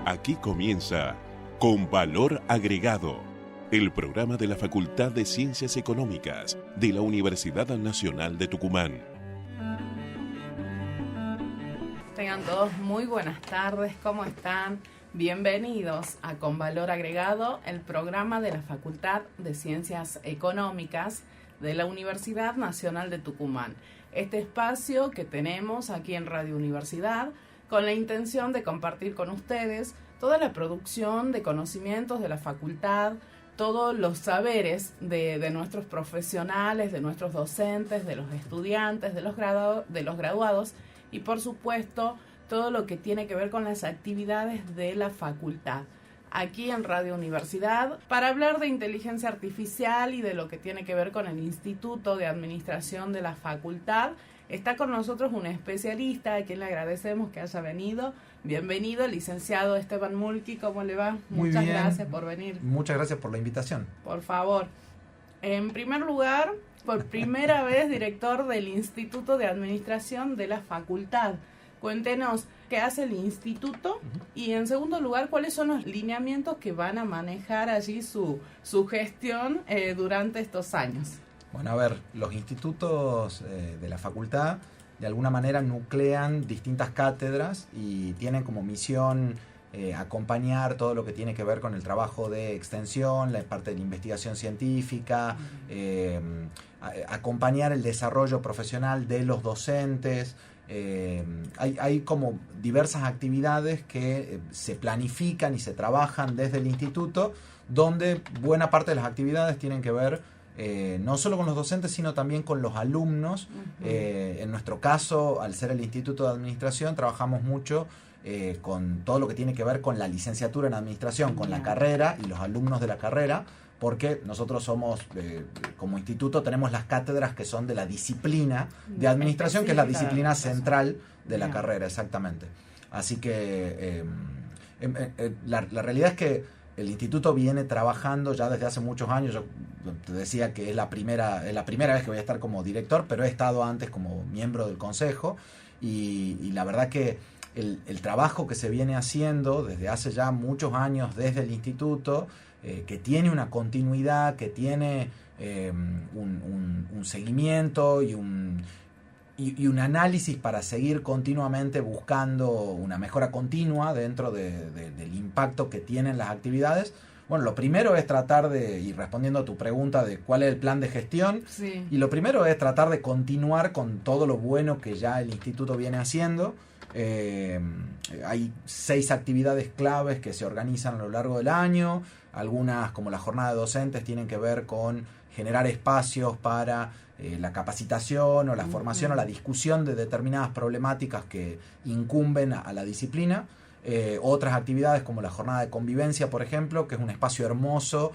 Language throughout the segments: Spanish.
Aquí comienza Con Valor Agregado, el programa de la Facultad de Ciencias Económicas de la Universidad Nacional de Tucumán. Tengan todos muy buenas tardes, ¿cómo están? Bienvenidos a Con Valor Agregado, el programa de la Facultad de Ciencias Económicas de la Universidad Nacional de Tucumán. Este espacio que tenemos aquí en Radio Universidad con la intención de compartir con ustedes toda la producción de conocimientos de la facultad, todos los saberes de nuestros profesionales, de nuestros docentes, de los estudiantes, de los graduados y por supuesto todo lo que tiene que ver con las actividades de la facultad. Aquí en Radio Universidad, para hablar de inteligencia artificial y de lo que tiene que ver con el Instituto de Administración de la facultad, está con nosotros un especialista a quien le agradecemos que haya venido. Bienvenido, licenciado Esteban Mulqui, ¿cómo le va? Muchas gracias por venir. Muchas gracias por la invitación. Por favor. En primer lugar, por primera vez, director del Instituto de Administración de la facultad. Cuéntenos qué hace el instituto y en segundo lugar, cuáles son los lineamientos que van a manejar allí su gestión durante estos años. Bueno, a ver, los institutos de la facultad de alguna manera nuclean distintas cátedras y tienen como misión acompañar todo lo que tiene que ver con el trabajo de extensión, la parte de la investigación científica, acompañar el desarrollo profesional de los docentes. Hay como diversas actividades que se planifican y se trabajan desde el instituto, donde buena parte de las actividades tienen que ver no solo con los docentes, sino también con los alumnos. En nuestro caso, al ser el Instituto de Administración, trabajamos mucho con todo lo que tiene que ver con la licenciatura en Administración, con la carrera y los alumnos de la carrera, porque nosotros somos, como instituto, tenemos las cátedras que son de la disciplina de Administración, que es la disciplina central de la carrera, exactamente. Así que la realidad es que el instituto viene trabajando ya desde hace muchos años. Yo te decía que es la primera vez que voy a estar como director, pero he estado antes como miembro del consejo y la verdad que el trabajo que se viene haciendo desde hace ya muchos años desde el instituto, que tiene una continuidad, que tiene un seguimiento y un análisis para seguir continuamente buscando una mejora continua dentro del impacto que tienen las actividades. Bueno, lo primero es tratar de, y respondiendo a tu pregunta de cuál es el plan de gestión, sí. Y lo primero es tratar de continuar con todo lo bueno que ya el instituto viene haciendo. Hay 6 actividades claves que se organizan a lo largo del año. Algunas, como la jornada de docentes, tienen que ver con generar espacios para la capacitación o la formación o la discusión de determinadas problemáticas que incumben a la disciplina. Otras actividades como la jornada de convivencia, por ejemplo, que es un espacio hermoso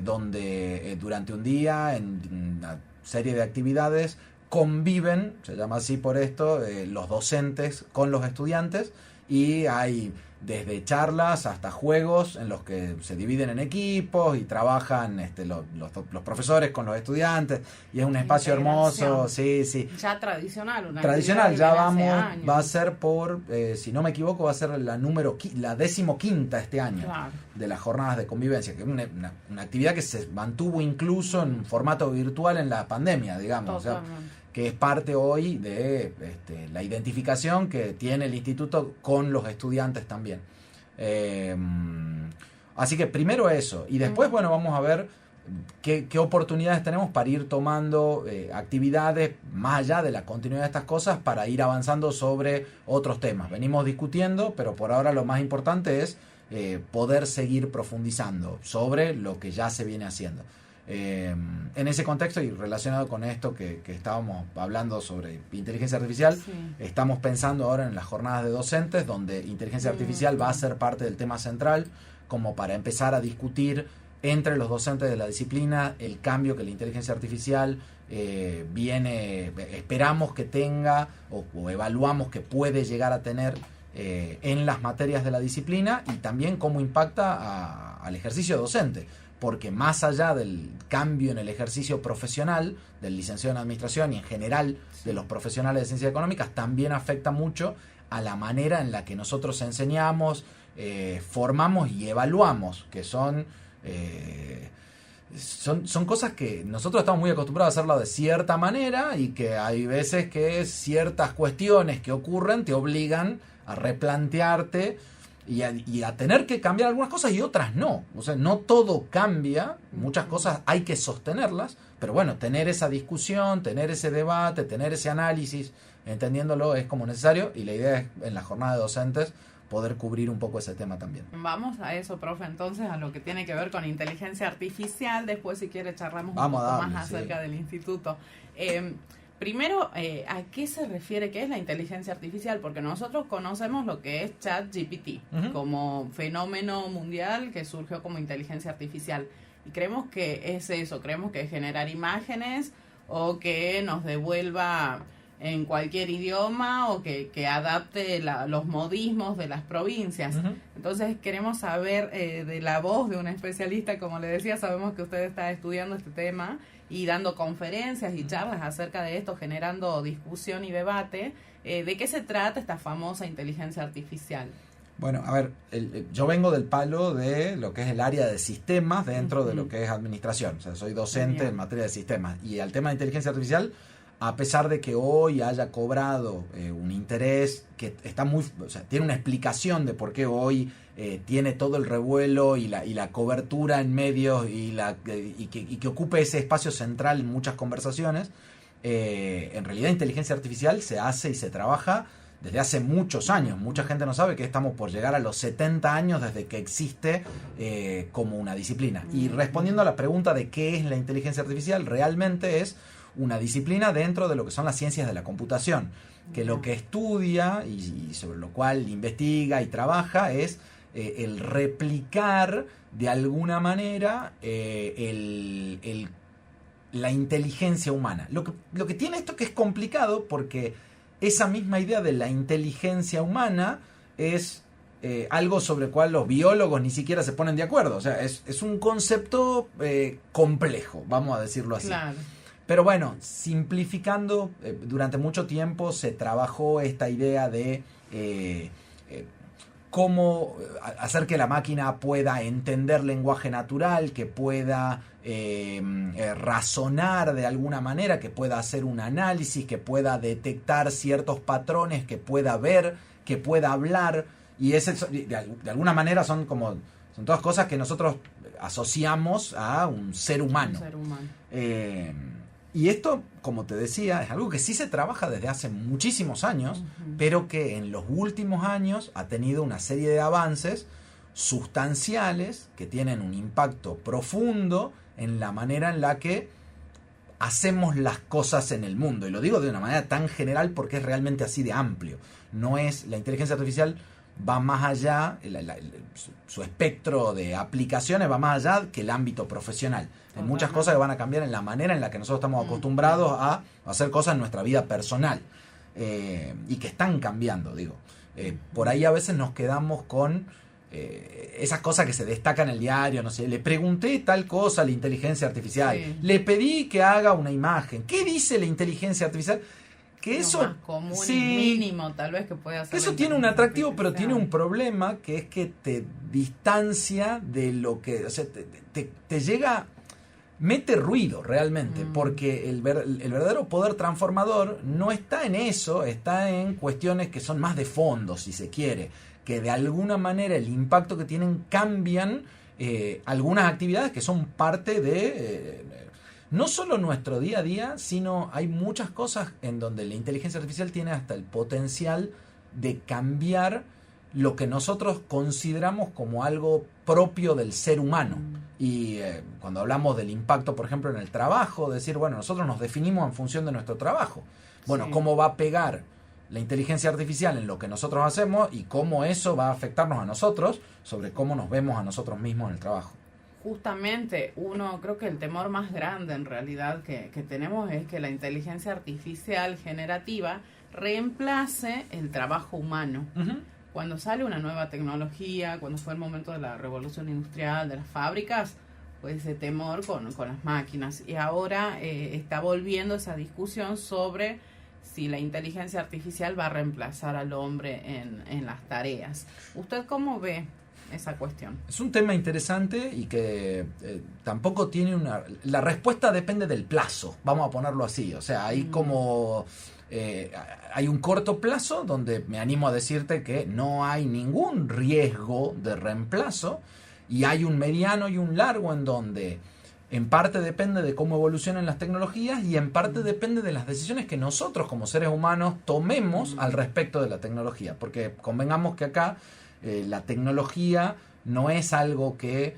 donde durante un día, en una serie de actividades, conviven, se llama así por esto, los docentes con los estudiantes, y hay desde charlas hasta juegos en los que se dividen en equipos y trabajan los profesores con los estudiantes, y es un espacio hermoso, sí. Ya tradicional, tradicional, ya va a ser por, si no me equivoco, va a ser la 15ª este año, claro, de las jornadas de convivencia, que es una actividad que se mantuvo incluso en formato virtual en la pandemia, digamos. Totalmente. O sea, que es parte hoy de la identificación que tiene el instituto con los estudiantes también. Así que primero eso, y después, bueno, vamos a ver qué oportunidades tenemos para ir tomando actividades más allá de la continuidad de estas cosas, para ir avanzando sobre otros temas. Venimos discutiendo, pero por ahora lo más importante es poder seguir profundizando sobre lo que ya se viene haciendo. En ese contexto y relacionado con esto que estábamos hablando sobre inteligencia artificial, sí, estamos pensando ahora en las jornadas de docentes, donde inteligencia artificial va a ser parte del tema central, como para empezar a discutir entre los docentes de la disciplina el cambio que la inteligencia artificial esperamos que tenga o evaluamos que puede llegar a tener en las materias de la disciplina, y también cómo impacta al ejercicio docente. Porque más allá del cambio en el ejercicio profesional del licenciado en Administración y en general de los profesionales de Ciencias Económicas, también afecta mucho a la manera en la que nosotros enseñamos, formamos y evaluamos, que son cosas que nosotros estamos muy acostumbrados a hacerlo de cierta manera y que hay veces que ciertas cuestiones que ocurren te obligan a replantearte y a tener que cambiar algunas cosas y otras no. O sea, no todo cambia, muchas cosas hay que sostenerlas, pero bueno, tener esa discusión, tener ese debate, tener ese análisis, entendiéndolo es como necesario, y la idea es en la jornada de docentes poder cubrir un poco ese tema también. Vamos a eso, profe, entonces, a lo que tiene que ver con inteligencia artificial. Después, si quiere, charlamos un poco más acerca del instituto. Primero, ¿a qué se refiere? ¿Qué es la inteligencia artificial? Porque nosotros conocemos lo que es ChatGPT como fenómeno mundial que surgió como inteligencia artificial. Y creemos que es eso, creemos que es generar imágenes o que nos devuelva en cualquier idioma o que adapte los modismos de las provincias. Entonces queremos saber de la voz de un especialista, como le decía, sabemos que usted está estudiando este tema y dando conferencias y charlas acerca de esto, generando discusión y debate. ¿De qué se trata esta famosa inteligencia artificial? Bueno, a ver, yo vengo del palo de lo que es el área de sistemas dentro de lo que es administración. O sea, soy docente en materia de sistemas. Y al tema de inteligencia artificial, a pesar de que hoy haya cobrado un interés que está o sea, tiene una explicación de por qué hoy tiene todo el revuelo y la cobertura en medios y que ocupe ese espacio central en muchas conversaciones, en realidad inteligencia artificial se hace y se trabaja desde hace muchos años. Mucha gente no sabe que estamos por llegar a los 70 años desde que existe como una disciplina. Y respondiendo a la pregunta de qué es la inteligencia artificial, realmente es una disciplina dentro de lo que son las ciencias de la computación, que lo que estudia y sobre lo cual investiga y trabaja es el replicar de alguna manera la inteligencia humana. Lo que tiene esto que es complicado porque esa misma idea de la inteligencia humana es algo sobre el cual los biólogos ni siquiera se ponen de acuerdo. O sea, es un concepto complejo, vamos a decirlo así. Claro. Pero bueno, simplificando, durante mucho tiempo se trabajó esta idea de cómo hacer que la máquina pueda entender lenguaje natural, que pueda razonar de alguna manera, que pueda hacer un análisis, que pueda detectar ciertos patrones, que pueda ver, que pueda hablar. Y de alguna manera son todas cosas que nosotros asociamos a un ser humano. Un ser humano. Y esto, como te decía, es algo que sí se trabaja desde hace muchísimos años, pero que en los últimos años ha tenido una serie de avances sustanciales que tienen un impacto profundo en la manera en la que hacemos las cosas en el mundo. Y lo digo de una manera tan general porque es realmente así de amplio. La inteligencia artificial va más allá, su espectro de aplicaciones va más allá que el ámbito profesional. Hay muchas cosas que van a cambiar en la manera en la que nosotros estamos acostumbrados a hacer cosas en nuestra vida personal, y que están cambiando, digo. Por ahí a veces nos quedamos con esas cosas que se destacan en el diario, no sé, le pregunté tal cosa a la inteligencia artificial, le pedí que haga una imagen, ¿qué dice la inteligencia artificial? Que eso más común y mínimo tal vez que pueda hacer. Eso tiene un atractivo, pero tiene un problema, que es que te distancia de lo que, o sea, te llega, mete ruido realmente, porque el verdadero poder transformador no está en eso, está en cuestiones que son más de fondo, si se quiere, que de alguna manera el impacto que tienen cambian algunas actividades que son parte de no solo nuestro día a día, sino hay muchas cosas en donde la inteligencia artificial tiene hasta el potencial de cambiar lo que nosotros consideramos como algo propio del ser humano. Y cuando hablamos del impacto, por ejemplo, en el trabajo, decir, bueno, nosotros nos definimos en función de nuestro trabajo. Bueno, ¿cómo va a pegar la inteligencia artificial en lo que nosotros hacemos y cómo eso va a afectarnos a nosotros sobre cómo nos vemos a nosotros mismos en el trabajo? Justamente, creo que el temor más grande en realidad que tenemos es que la inteligencia artificial generativa reemplace el trabajo humano. Cuando sale una nueva tecnología, cuando fue el momento de la revolución industrial, de las fábricas, pues ese temor con las máquinas. Y ahora está volviendo esa discusión sobre si la inteligencia artificial va a reemplazar al hombre en las tareas. ¿Usted cómo ve esa cuestión? Es un tema interesante y que tampoco tiene una... La respuesta depende del plazo, vamos a ponerlo así. O sea, hay como... hay un corto plazo donde me animo a decirte que no hay ningún riesgo de reemplazo, y hay un mediano y un largo en donde en parte depende de cómo evolucionan las tecnologías y en parte depende de las decisiones que nosotros como seres humanos tomemos al respecto de la tecnología. Porque convengamos que acá la tecnología no es algo que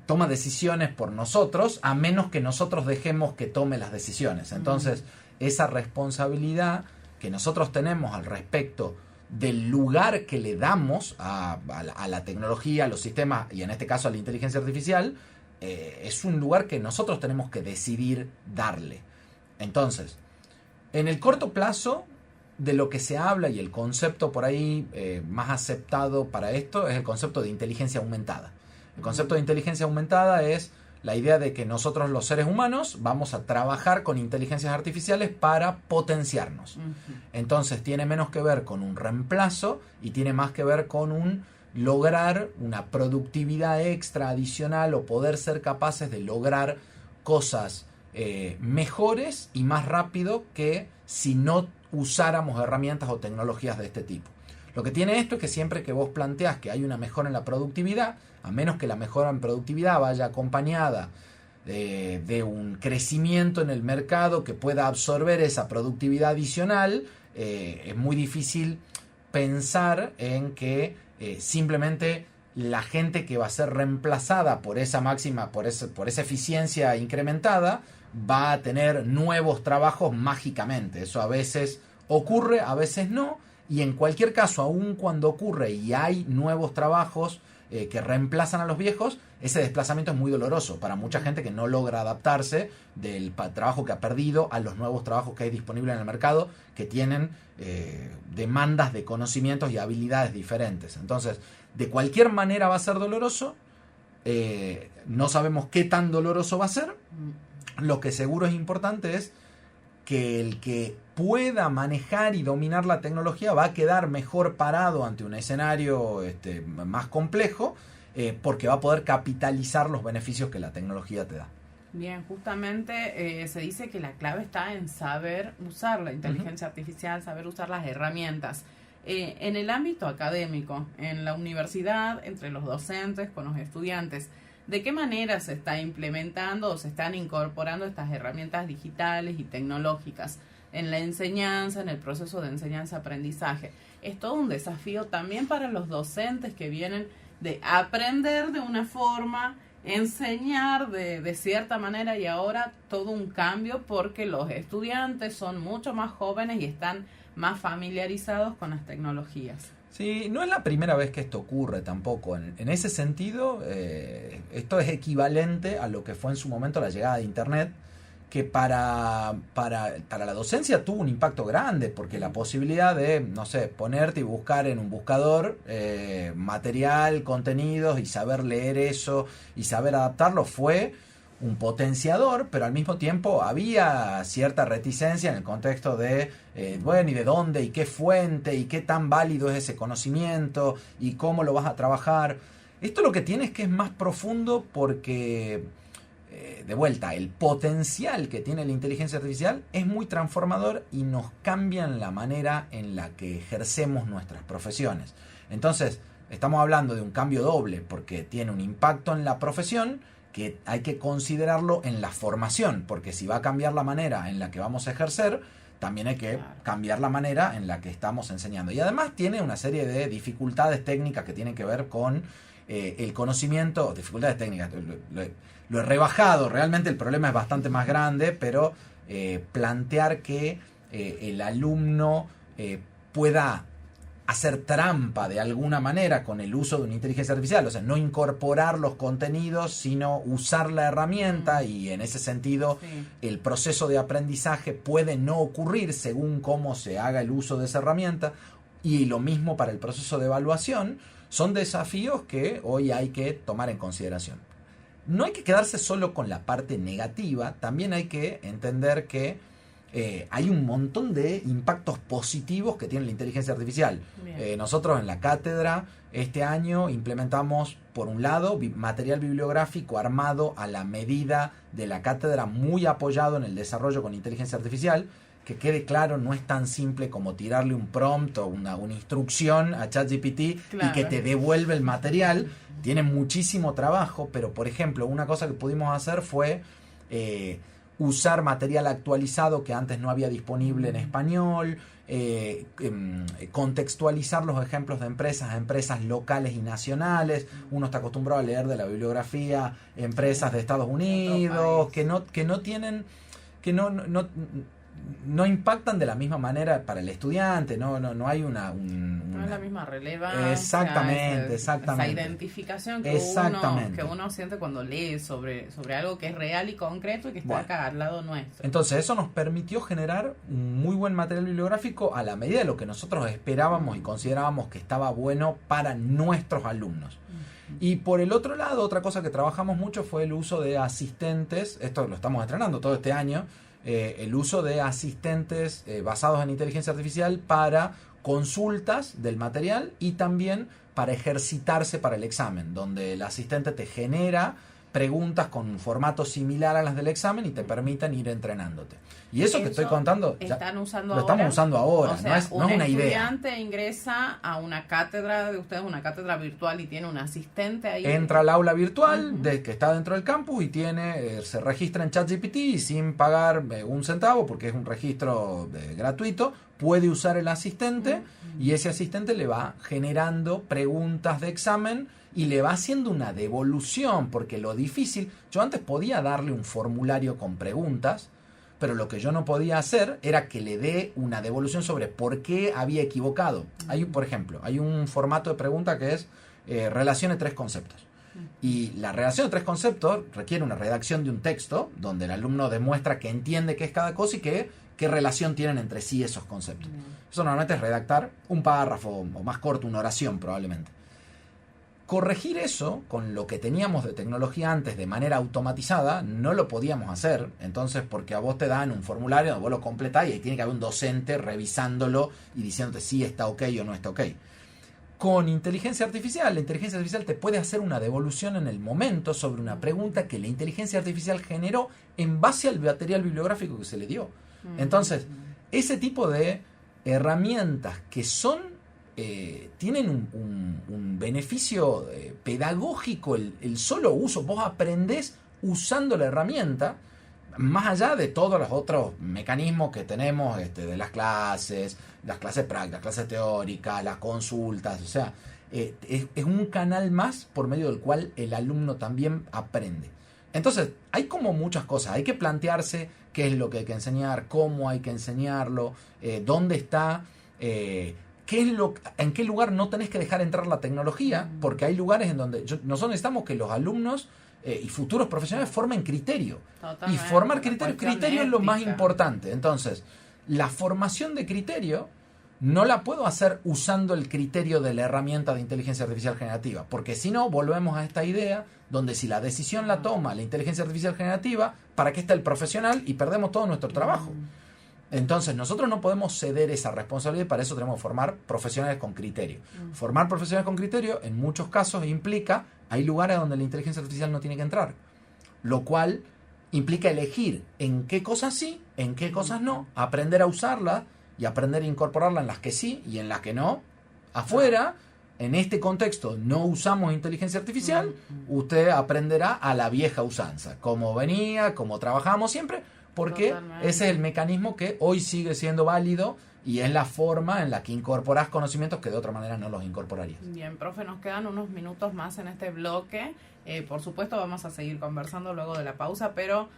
toma decisiones por nosotros, a menos que nosotros dejemos que tome las decisiones. Entonces, esa responsabilidad que nosotros tenemos al respecto del lugar que le damos a la tecnología, a los sistemas, y en este caso a la inteligencia artificial, es un lugar que nosotros tenemos que decidir darle. Entonces, en el corto plazo, de lo que se habla y el concepto por ahí más aceptado para esto es el concepto de inteligencia aumentada. El concepto de inteligencia aumentada es la idea de que nosotros los seres humanos vamos a trabajar con inteligencias artificiales para potenciarnos. Entonces tiene menos que ver con un reemplazo y tiene más que ver con un lograr una productividad extra adicional o poder ser capaces de lograr cosas mejores y más rápido que si no usáramos herramientas o tecnologías de este tipo. Lo que tiene esto es que siempre que vos planteás que hay una mejora en la productividad, a menos que la mejora en productividad vaya acompañada de un crecimiento en el mercado que pueda absorber esa productividad adicional, es muy difícil pensar en que simplemente la gente que va a ser reemplazada por esa máxima, por esa eficiencia incrementada, va a tener nuevos trabajos mágicamente. Eso a veces ocurre, a veces no, y en cualquier caso, aun cuando ocurre y hay nuevos trabajos que reemplazan a los viejos, ese desplazamiento es muy doloroso para mucha gente que no logra adaptarse del trabajo que ha perdido a los nuevos trabajos que hay disponibles en el mercado, que tienen demandas de conocimientos y habilidades diferentes. Entonces, de cualquier manera va a ser doloroso. No sabemos qué tan doloroso va a ser. Lo que seguro es importante es que el que pueda manejar y dominar la tecnología va a quedar mejor parado ante un escenario más complejo, porque va a poder capitalizar los beneficios que la tecnología te da. Bien, justamente se dice que la clave está en saber usar la inteligencia artificial, saber usar las herramientas. En el ámbito académico, en la universidad, entre los docentes, con los estudiantes, ¿de qué manera se está implementando o se están incorporando estas herramientas digitales y tecnológicas en la enseñanza, en el proceso de enseñanza-aprendizaje? Es todo un desafío también para los docentes que vienen de aprender de una forma, enseñar de cierta manera, y ahora todo un cambio porque los estudiantes son mucho más jóvenes y están más familiarizados con las tecnologías. Sí, no es la primera vez que esto ocurre tampoco. En ese sentido, esto es equivalente a lo que fue en su momento la llegada de Internet, que para la docencia tuvo un impacto grande, porque la posibilidad de, no sé, ponerte y buscar en un buscador material, contenidos, y saber leer eso y saber adaptarlo fue un potenciador, pero al mismo tiempo había cierta reticencia en el contexto de, bueno, ¿y de dónde? ¿Y qué fuente? ¿Y qué tan válido es ese conocimiento? ¿Y cómo lo vas a trabajar? Esto lo que tiene es que es más profundo porque, de vuelta, el potencial que tiene la inteligencia artificial es muy transformador y nos cambian la manera en la que ejercemos nuestras profesiones. Entonces, estamos hablando de un cambio doble, porque tiene un impacto en la profesión que hay que considerarlo en la formación, porque si va a cambiar la manera en la que vamos a ejercer, también hay que cambiar la manera en la que estamos enseñando. Y además tiene una serie de dificultades técnicas que tienen que ver con el conocimiento, dificultades técnicas, lo he rebajado, realmente el problema es bastante más grande, pero plantear que el alumno pueda hacer trampa de alguna manera con el uso de una inteligencia artificial, o sea, no incorporar los contenidos, sino usar la herramienta, y en ese sentido el proceso de aprendizaje puede no ocurrir según cómo se haga el uso de esa herramienta, y lo mismo para el proceso de evaluación. Son desafíos que hoy hay que tomar en consideración. No hay que quedarse solo con la parte negativa, también hay que entender que hay un montón de impactos positivos que tiene la inteligencia artificial. Nosotros en la cátedra este año implementamos, por un lado, material bibliográfico armado a la medida de la cátedra, muy apoyado en el desarrollo con inteligencia artificial. Que quede claro, no es tan simple como tirarle un prompt o una instrucción a ChatGPT, claro, y que te devuelve el material. Tiene muchísimo trabajo, pero por ejemplo, una cosa que pudimos hacer fue usar material actualizado que antes no había disponible en español, contextualizar los ejemplos de empresas a empresas locales y nacionales. Uno está acostumbrado a leer de la bibliografía empresas de Estados Unidos que no tienen, que no impactan de la misma manera para el estudiante, no hay no es la misma relevancia, exactamente. Esa identificación que uno siente cuando lee sobre algo que es real y concreto y que está acá al lado nuestro. Entonces eso nos permitió generar un muy buen material bibliográfico a la medida de lo que nosotros esperábamos y considerábamos que estaba bueno para nuestros alumnos. Y por el otro lado, otra cosa que trabajamos mucho fue el uso de asistentes. Esto lo estamos estrenando todo este año. El uso de asistentes basados en inteligencia artificial para consultas del material y también para ejercitarse para el examen, donde el asistente te genera preguntas con un formato similar a las del examen y te permiten ir entrenándote. Y eso que estoy contando lo estamos usando ahora, o sea, no es una idea. Un estudiante ingresa a una cátedra de ustedes, una cátedra virtual, y tiene un asistente ahí. Entra al aula virtual que está dentro del campus y se registra en ChatGPT y sin pagar un centavo, porque es un registro gratuito, puede usar el asistente y ese asistente le va generando preguntas de examen y le va haciendo una devolución, porque lo difícil, yo antes podía darle un formulario con preguntas, pero lo que yo no podía hacer era que le dé una devolución sobre por qué había equivocado. Por ejemplo, hay un formato de pregunta que es relacione tres conceptos. Y la relación de tres conceptos requiere una redacción de un texto donde el alumno demuestra que entiende qué es cada cosa y qué relación tienen entre sí esos conceptos. Eso normalmente es redactar un párrafo o más corto, una oración probablemente. Corregir eso con lo que teníamos de tecnología antes de manera automatizada no lo podíamos hacer. Entonces, porque a vos te dan un formulario donde vos lo completás y ahí tiene que haber un docente revisándolo y diciéndote si está ok o no está ok. Con inteligencia artificial, la inteligencia artificial te puede hacer una devolución en el momento sobre una pregunta que la inteligencia artificial generó en base al material bibliográfico que se le dio. Entonces, ese tipo de herramientas que tienen un beneficio pedagógico, el solo uso, vos aprendés usando la herramienta, más allá de todos los otros mecanismos que tenemos de las clases prácticas, las clases teóricas, las consultas, o sea, es un canal más por medio del cual el alumno también aprende. Entonces, hay como muchas cosas, hay que plantearse qué es lo que hay que enseñar, cómo hay que enseñarlo, dónde está, en qué lugar no tenés que dejar entrar la tecnología, porque hay lugares en donde nosotros necesitamos que los alumnos y futuros profesionales formen criterio. Totalmente. Y formar criterio es lo más importante. Entonces, la formación de criterio no la puedo hacer usando el criterio de la herramienta de inteligencia artificial generativa, porque si no, volvemos a esta idea donde si la decisión la toma la inteligencia artificial generativa, ¿para qué está el profesional? Y perdemos todo nuestro trabajo. Entonces, nosotros no podemos ceder esa responsabilidad y para eso tenemos que formar profesionales con criterio. Formar profesionales con criterio, en muchos casos, implica, hay lugares donde la inteligencia artificial no tiene que entrar, lo cual implica elegir en qué cosas sí, en qué cosas no, aprender a usarla y aprender a incorporarla en las que sí y en las que no. Afuera, en este contexto, no usamos inteligencia artificial, usted aprenderá a la vieja usanza, como venía, como trabajamos siempre, porque totalmente. Ese es el mecanismo que hoy sigue siendo válido y es la forma en la que incorporás conocimientos que de otra manera no los incorporarías. Bien, profe, nos quedan unos minutos más en este bloque. Por supuesto vamos a seguir conversando luego de la pausa, pero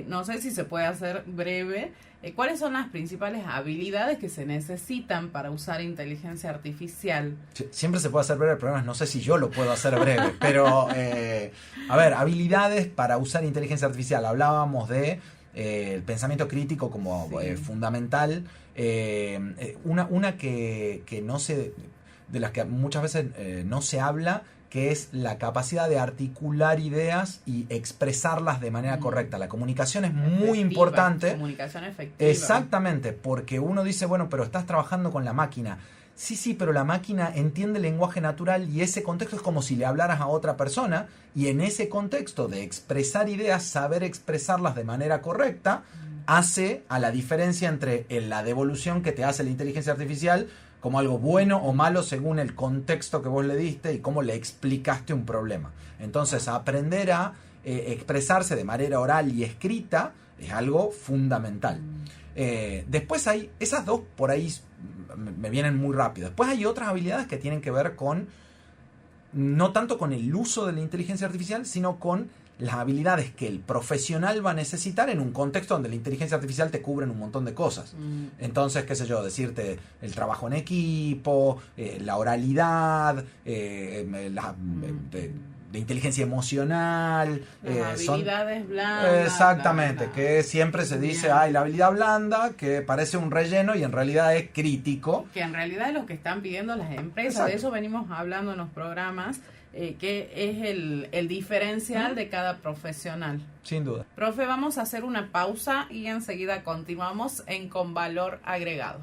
no sé si se puede hacer breve. ¿Cuáles son las principales habilidades que se necesitan para usar inteligencia artificial? Siempre se puede hacer breve, el problema es no sé si yo lo puedo hacer breve, pero a ver, habilidades para usar inteligencia artificial. Hablábamos de el pensamiento crítico como fundamental. Una que de las que muchas veces no se habla, que es la capacidad de articular ideas y expresarlas de manera correcta. La comunicación es muy importante. Comunicación efectiva. Exactamente, porque uno dice, bueno, pero estás trabajando con la máquina. Sí, pero la máquina entiende el lenguaje natural y ese contexto es como si le hablaras a otra persona, y en ese contexto de expresar ideas, saber expresarlas de manera correcta, hace a la diferencia entre la devolución que te hace la inteligencia artificial como algo bueno o malo según el contexto que vos le diste y cómo le explicaste un problema. Entonces, aprender a expresarse de manera oral y escrita es algo fundamental. Después hay esas dos, por ahí me vienen muy rápido. Después hay otras habilidades que tienen que ver con, no tanto con el uso de la inteligencia artificial, sino con las habilidades que el profesional va a necesitar en un contexto donde la inteligencia artificial te cubre en un montón de cosas. Entonces, qué sé yo, decirte el trabajo en equipo, la oralidad, de inteligencia emocional, habilidades blandas. Exactamente, bla. Que siempre se dice, la habilidad blanda, que parece un relleno y en realidad es crítico. Que en realidad es lo que están pidiendo las empresas. Exacto. De eso venimos hablando en los programas, que es el diferencial de cada profesional. Sin duda. Profe, vamos a hacer una pausa y enseguida continuamos en Con Valor Agregado.